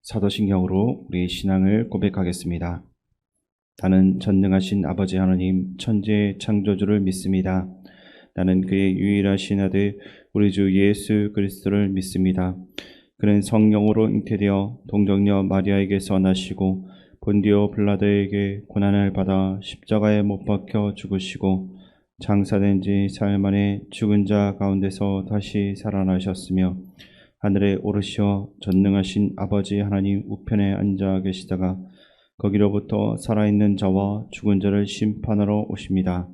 사도신경으로 우리의 신앙을 고백하겠습니다. 나는 전능하신 아버지 하나님 천지의 창조주를 믿습니다. 나는 그의 유일하신 아들 우리 주 예수 그리스도를 믿습니다. 그는 성령으로 잉태되어 동정녀 마리아에게서 나시고 본디오 빌라도에게 고난을 받아 십자가에 못 박혀 죽으시고 장사된 지 사흘 만에 죽은 자 가운데서 다시 살아나셨으며 하늘에 오르시어 전능하신 아버지 하나님 우편에 앉아 계시다가 거기로부터 살아있는 자와 죽은 자를 심판하러 오십니다.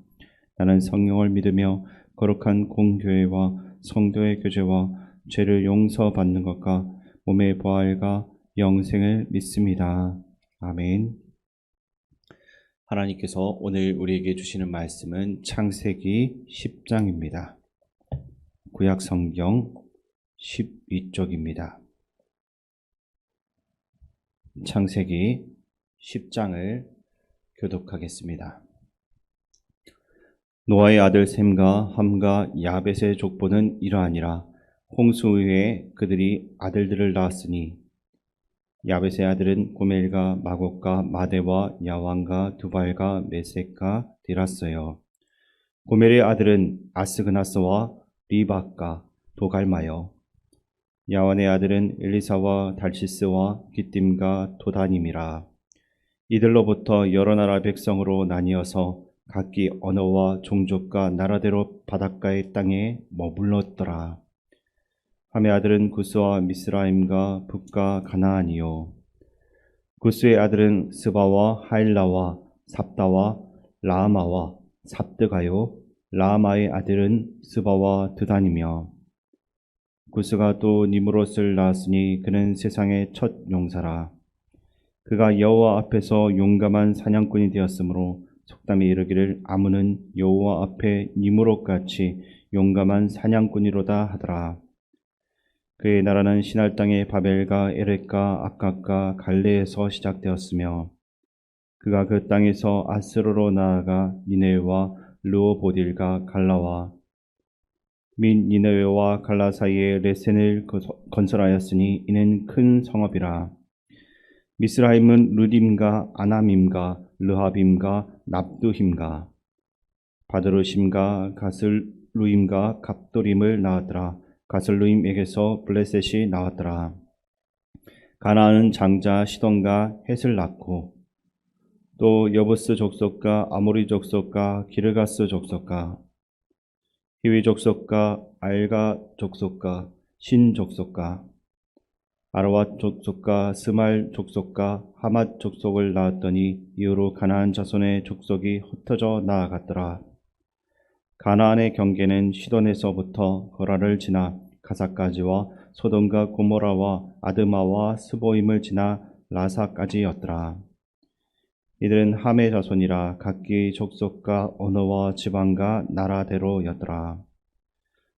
나는 성령을 믿으며 거룩한 공교회와 성도의 교제와 죄를 용서받는 것과 몸의 부활과 영생을 믿습니다. 아멘. 하나님께서 오늘 우리에게 주시는 말씀은 창세기 10장입니다. 구약 성경 12쪽입니다. 창세기 10장을 교독하겠습니다. 노아의 아들 셈과 함과 야벳의 족보는 이러하니라. 홍수 후에 그들이 아들들을 낳았으니 야벳의 아들은 고멜과 마곡과 마데와 야왕과 두발과 메섹과 디라스요. 고멜의 아들은 아스그나스와 리박과 도갈마요. 야완의 아들은 엘리사와 달시스와 기띔과 도다님이라. 이들로부터 여러 나라 백성으로 나뉘어서 각기 언어와 종족과 나라대로 바닷가의 땅에 머물렀더라. 함의 아들은 구스와 미스라임과 북과 가나안이요. 구스의 아들은 스바와 하일라와 삽다와 라마와 삽드가요. 라마의 아들은 스바와 드단이며 구스가 또 니므롯을 낳았으니 그는 세상의 첫 용사라. 그가 여호와 앞에서 용감한 사냥꾼이 되었으므로 속담에 이르기를 아문은 여호와 앞에 니므롯같이 용감한 사냥꾼이로다 하더라. 그의 나라는 시날 땅의 바벨과 에렉과 아깝과 갈레에서 시작되었으며 그가 그 땅에서 아스로로 나아가 니네웨와 르호보딜과 갈라와 및 니네웨와 갈라 사이에 레센을 건설하였으니 이는 큰 성읍이라. 미스라임은 루딤과 아나밈과 르하빔과 납두힘과 바드루심과 가슬루임과 갑도림을 낳았더라. 가슬루임에게서 블레셋이 나왔더라. 가나안은 장자 시돈과 헷을 낳고 또 여부스 족속과 아모리 족속과 기르가스 족속과 히위 족속과 알가 족속과 신 족속과 아르왓 족속과 스말 족속과 하맛 족속을 낳았더니 이후로 가나안 자손의 족속이 흩어져 나아갔더라. 가나안의 경계는 시돈에서부터 거라를 지나 가사까지와 소돔과 고모라와 아드마와 스보임을 지나 라사까지였더라. 이들은 함의 자손이라 각기 족속과 언어와 지방과 나라대로였더라.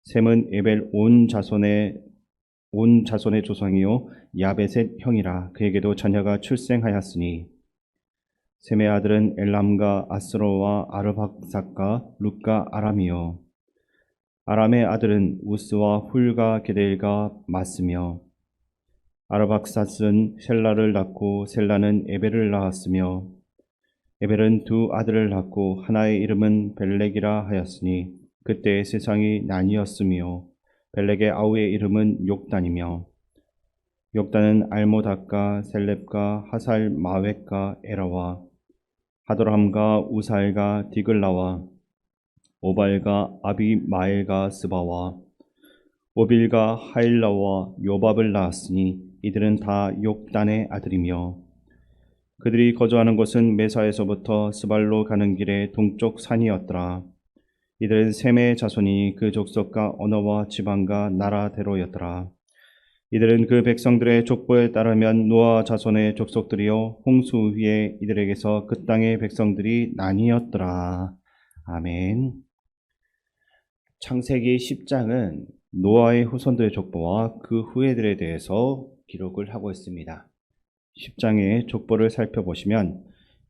셈은 에벨 온 자손의 조상이요 야벳의 형이라. 그에게도 자녀가 출생하였으니 셈의 아들은 엘람과 아스로와 아르박삭과 룻과 아람이요. 아람의 아들은 우스와 훌과 게델과 마스며 아르박삭은 셀라를 낳고 셀라는 에벨을 낳았으며 에벨은 두 아들을 낳고 하나의 이름은 벨렉이라 하였으니 그때 세상이 나뉘었으며 벨렉의 아우의 이름은 욕단이며 욕단은 알모닥과 셀렙과 하살 마웻과 에라와 하도람과 우살과 디글라와 오발과 아비마엘과 스바와 오빌과 하일라와 요밥을 낳았으니 이들은 다 욕단의 아들이며 그들이 거주하는 곳은 메사에서부터 스발로 가는 길의 동쪽 산이었더라. 이들은 셈의 자손이 그 족속과 언어와 지방과 나라대로였더라. 이들은 그 백성들의 족보에 따르면 노아 자손의 족속들이요 홍수 후에 이들에게서 그 땅의 백성들이 나뉘었더라. 아멘. 창세기 10장은 노아의 후손들의 족보와 그 후예들에 대해서 기록을 하고 있습니다. 10장의 족보를 살펴보시면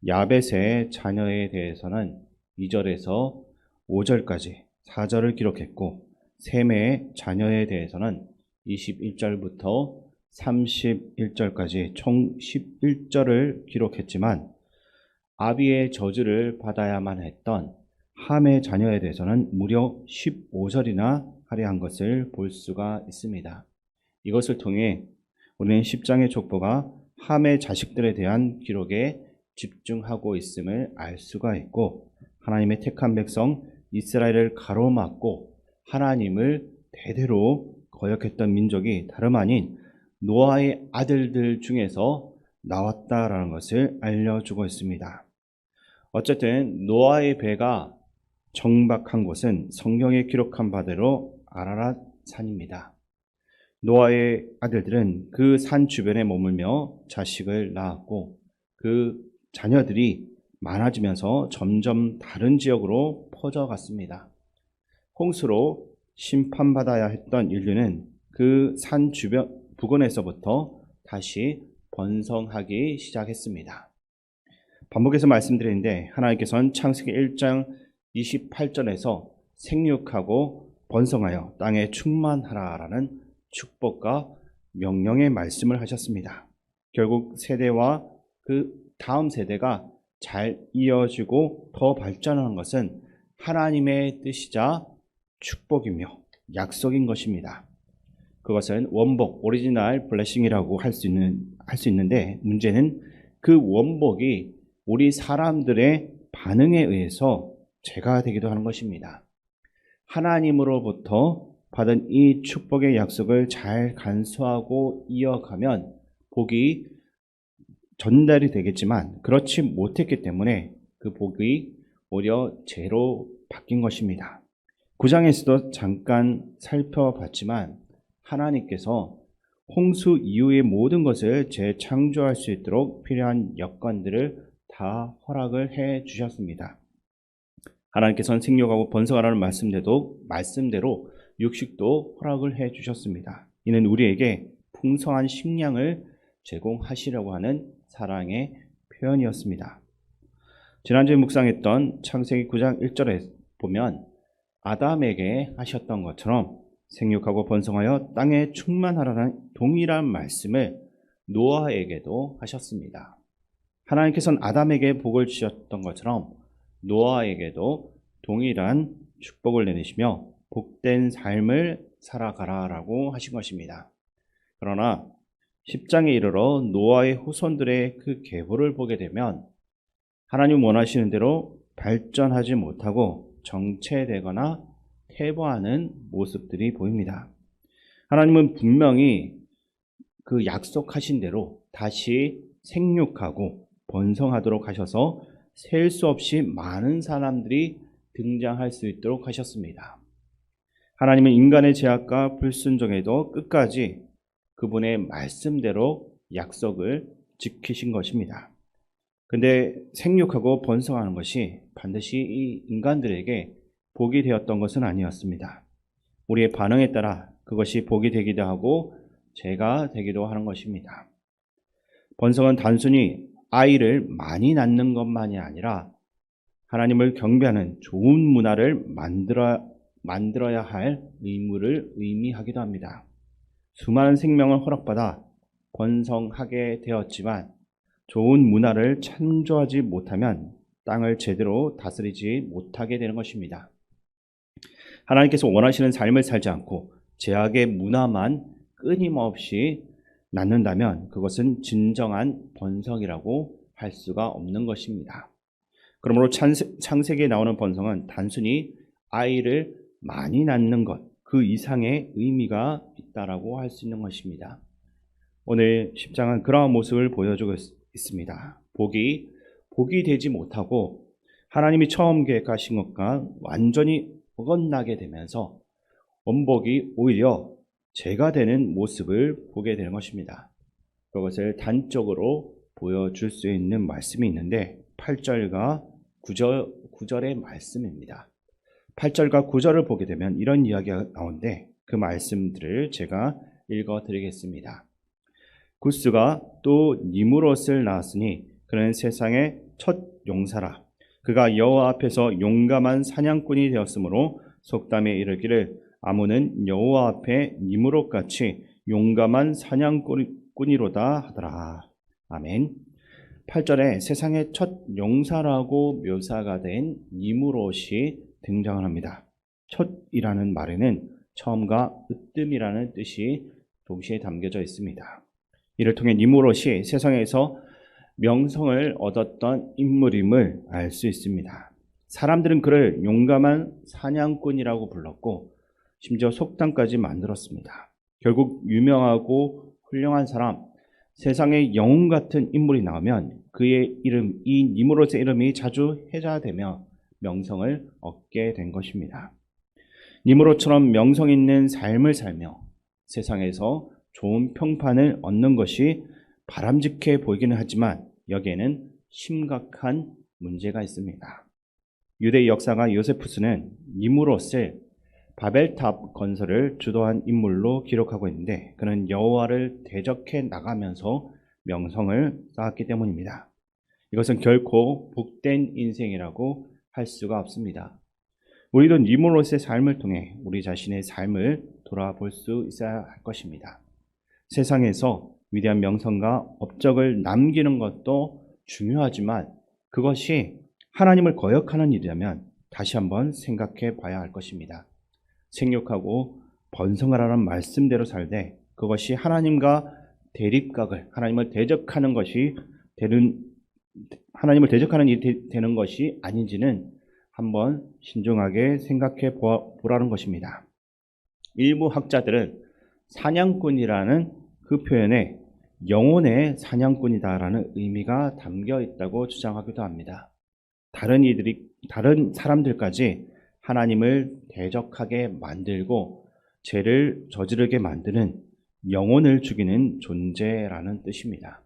야벳의 자녀에 대해서는 2절에서 5절까지 4절을 기록했고 셈의 자녀에 대해서는 21절부터 31절까지 총 11절을 기록했지만 아비의 저주를 받아야만 했던 함의 자녀에 대해서는 무려 15절이나 할애한 것을 볼 수가 있습니다. 이것을 통해 우리는 10장의 족보가 함의 자식들에 대한 기록에 집중하고 있음을 알 수가 있고, 하나님의 택한 백성 이스라엘을 가로막고 하나님을 대대로 거역했던 민족이 다름 아닌 노아의 아들들 중에서 나왔다라는 것을 알려주고 있습니다. 어쨌든 노아의 배가 정박한 곳은 성경에 기록한 바대로 아라랏 산입니다. 노아의 아들들은 그 산 주변에 머물며 자식을 낳았고 그 자녀들이 많아지면서 점점 다른 지역으로 퍼져갔습니다. 홍수로 심판받아야 했던 인류는 그 산 주변 부근에서부터 다시 번성하기 시작했습니다. 반복해서 말씀드리는데 하나님께서는 창세기 1장 28절에서 생육하고 번성하여 땅에 충만하라라는 축복과 명령의 말씀을 하셨습니다. 결국 세대와 그 다음 세대가 잘 이어지고 더 발전하는 것은 하나님의 뜻이자 축복이며 약속인 것입니다. 그것은 원복, 오리지널 블레싱이라고 할 수 있는데 문제는 그 원복이 우리 사람들의 반응에 의해서 죄가 되기도 하는 것입니다. 하나님으로부터 받은 이 축복의 약속을 잘 간수하고 이어가면 복이 전달이 되겠지만 그렇지 못했기 때문에 그 복이 오히려 죄로 바뀐 것입니다. 9장에서도 잠깐 살펴봤지만 하나님께서 홍수 이후의 모든 것을 재창조할 수 있도록 필요한 여건들을 다 허락을 해 주셨습니다. 하나님께서는 생육하고 번성하라는 말씀대로 육식도 허락을 해 주셨습니다. 이는 우리에게 풍성한 식량을 제공하시려고 하는 사랑의 표현이었습니다. 지난주에 묵상했던 창세기 9장 1절에 보면 아담에게 하셨던 것처럼 생육하고 번성하여 땅에 충만하라는 동일한 말씀을 노아에게도 하셨습니다. 하나님께서는 아담에게 복을 주셨던 것처럼 노아에게도 동일한 축복을 내리시며 복된 삶을 살아가라라고 하신 것입니다. 그러나 10장에 이르러 노아의 후손들의 그 계보를 보게 되면 하나님 원하시는 대로 발전하지 못하고 정체되거나 퇴보하는 모습들이 보입니다. 하나님은 분명히 그 약속하신 대로 다시 생육하고 번성하도록 하셔서 셀 수 없이 많은 사람들이 등장할 수 있도록 하셨습니다. 하나님은 인간의 죄악과 불순종에도 끝까지 그분의 말씀대로 약속을 지키신 것입니다. 근데 생육하고 번성하는 것이 반드시 이 인간들에게 복이 되었던 것은 아니었습니다. 우리의 반응에 따라 그것이 복이 되기도 하고 죄가 되기도 하는 것입니다. 번성은 단순히 아이를 많이 낳는 것만이 아니라 하나님을 경배하는 좋은 문화를 만들어야 할 의무를 의미하기도 합니다. 수많은 생명을 허락받아 번성하게 되었지만 좋은 문화를 창조하지 못하면 땅을 제대로 다스리지 못하게 되는 것입니다. 하나님께서 원하시는 삶을 살지 않고 죄악의 문화만 끊임없이 낳는다면 그것은 진정한 번성이라고 할 수가 없는 것입니다. 그러므로 창세기에 나오는 번성은 단순히 아이를 많이 낳는 것, 그 이상의 의미가 있다라고 할 수 있는 것입니다. 오늘 10장은 그러한 모습을 보여주고 있습니다. 복이 되지 못하고 하나님이 처음 계획하신 것과 완전히 어긋나게 되면서 원복이 오히려 죄가 되는 모습을 보게 되는 것입니다. 그것을 단적으로 보여줄 수 있는 말씀이 있는데 8절과 9절의 말씀입니다. 8절과 9절을 보게 되면 이런 이야기가 나오는데 그 말씀들을 제가 읽어드리겠습니다. 구스가 또 니무롯을 낳았으니 그는 세상의 첫 용사라. 그가 여호와 앞에서 용감한 사냥꾼이 되었으므로 속담에 이르기를 아문은 여호와 앞에 니무롯같이 용감한 사냥꾼이로다 하더라. 아멘. 8절에 세상의 첫 용사라고 묘사가 된 니무롯이 등장을 합니다. 첫이라는 말에는 처음과 으뜸이라는 뜻이 동시에 담겨져 있습니다. 이를 통해 니무롯이 세상에서 명성을 얻었던 인물임을 알 수 있습니다. 사람들은 그를 용감한 사냥꾼이라고 불렀고 심지어 속담까지 만들었습니다. 결국 유명하고 훌륭한 사람, 세상의 영웅 같은 인물이 나오면 그의 이름, 이 니무롯의 이름이 자주 회자되며 명성을 얻게 된 것입니다. 니무롯처럼 명성 있는 삶을 살며 세상에서 좋은 평판을 얻는 것이 바람직해 보이기는 하지만 여기에는 심각한 문제가 있습니다. 유대 역사가 요세푸스는 니무롯을 바벨탑 건설을 주도한 인물로 기록하고 있는데 그는 여호와를 대적해 나가면서 명성을 쌓았기 때문입니다. 이것은 결코 복된 인생이라고 할 수가 없습니다. 우리도 니무롯의 삶을 통해 우리 자신의 삶을 돌아볼 수 있어야 할 것입니다. 세상에서 위대한 명성과 업적을 남기는 것도 중요하지만 그것이 하나님을 거역하는 일이라면 다시 한번 생각해 봐야 할 것입니다. 생육하고 번성하라는 말씀대로 살되 그것이 하나님과 대립각을 하나님을 대적하는 것이 하나님을 대적하는 일이 되는 것이 아닌지는 한번 신중하게 생각해 보라는 것입니다. 일부 학자들은 사냥꾼이라는 그 표현에 영혼의 사냥꾼이다라는 의미가 담겨 있다고 주장하기도 합니다. 다른 사람들까지 하나님을 대적하게 만들고 죄를 저지르게 만드는 영혼을 죽이는 존재라는 뜻입니다.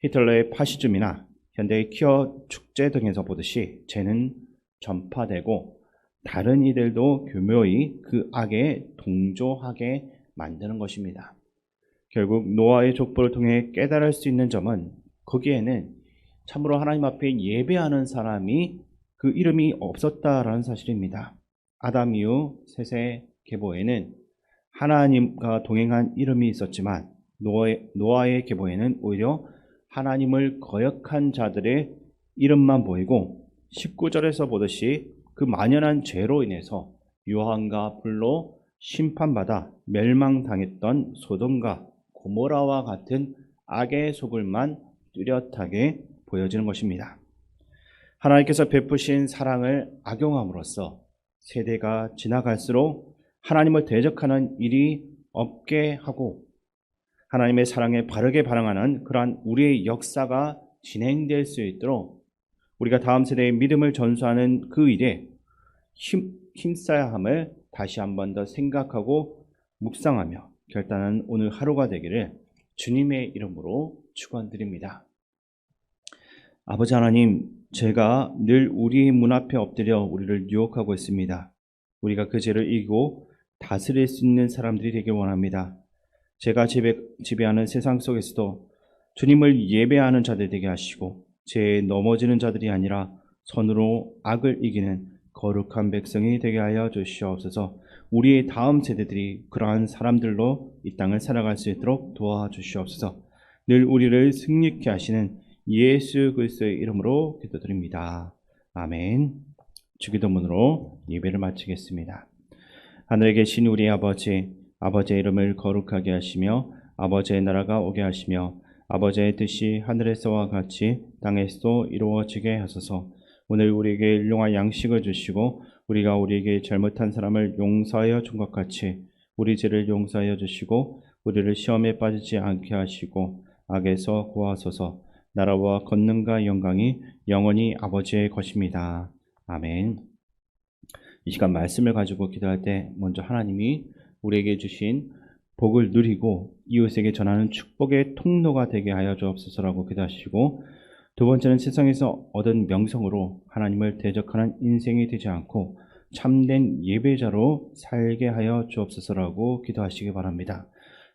히틀러의 파시즘이나 현대의 퀴어 축제 등에서 보듯이 죄는 전파되고 다른 이들도 교묘히 그 악에 동조하게 만드는 것입니다. 결국 노아의 족보를 통해 깨달을 수 있는 점은 거기에는 참으로 하나님 앞에 예배하는 사람이 그 이름이 없었다라는 사실입니다. 아담 이후 셋의 계보에는 하나님과 동행한 이름이 있었지만 노아의 계보에는 오히려 하나님을 거역한 자들의 이름만 보이고 19절에서 보듯이 그 만연한 죄로 인해서 유황과 불로 심판받아 멸망당했던 소돔과 고모라와 같은 악의 소굴만 뚜렷하게 보여지는 것입니다. 하나님께서 베푸신 사랑을 악용함으로써 세대가 지나갈수록 하나님을 대적하는 일이 없게 하고 하나님의 사랑에 바르게 반응하는 그러한 우리의 역사가 진행될 수 있도록 우리가 다음 세대의 믿음을 전수하는 그 일에 힘써야 함을 다시 한 번 더 생각하고 묵상하며 결단하는 오늘 하루가 되기를 주님의 이름으로 축원드립니다. 아버지 하나님, 죄가 늘 우리 문 앞에 엎드려 우리를 유혹하고 있습니다. 우리가 그 죄를 이기고 다스릴 수 있는 사람들이 되길 원합니다. 죄가 지배하는 세상 속에서도 주님을 예배하는 자들 되게 하시고 죄에 넘어지는 자들이 아니라 선으로 악을 이기는 거룩한 백성이 되게 하여 주시옵소서. 우리의 다음 세대들이 그러한 사람들로 이 땅을 살아갈 수 있도록 도와주시옵소서. 늘 우리를 승리케 하시는 예수 그리스도의 이름으로 기도드립니다. 아멘. 주기도문으로 예배를 마치겠습니다. 하늘에 계신 우리 아버지, 아버지의 이름을 거룩하게 하시며 아버지의 나라가 오게 하시며 아버지의 뜻이 하늘에서와 같이 땅에서도 이루어지게 하소서. 오늘 우리에게 일용할 양식을 주시고 우리가 우리에게 잘못한 사람을 용서하여 준 것 같이 우리 죄를 용서하여 주시고 우리를 시험에 빠지지 않게 하시고 악에서 구하소서. 나라와 권능과 영광이 영원히 아버지의 것입니다. 아멘. 이 시간 말씀을 가지고 기도할 때 먼저 하나님이 우리에게 주신 복을 누리고 이웃에게 전하는 축복의 통로가 되게 하여 주옵소서라고 기도하시고, 두 번째는 세상에서 얻은 명성으로 하나님을 대적하는 인생이 되지 않고 참된 예배자로 살게 하여 주옵소서라고 기도하시기 바랍니다.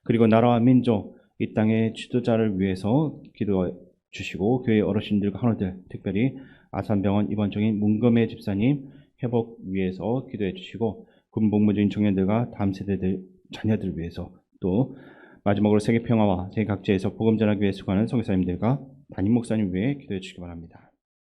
그리고 나라와 민족, 이 땅의 지도자를 위해서 기도해 주시고 교회 어르신들과 환우들, 특별히 아산병원 입원 중인 문금의 집사님 회복 위해서 기도해 주시고 군복무 중인 청년들과 다음 세대들 자녀들 위해서 또 마지막으로 세계 평화와 세계 각지에서 복음 전하기 위해 수고하는 선교사님들과 담임 목사님 위해 기도해 주시기 바랍니다.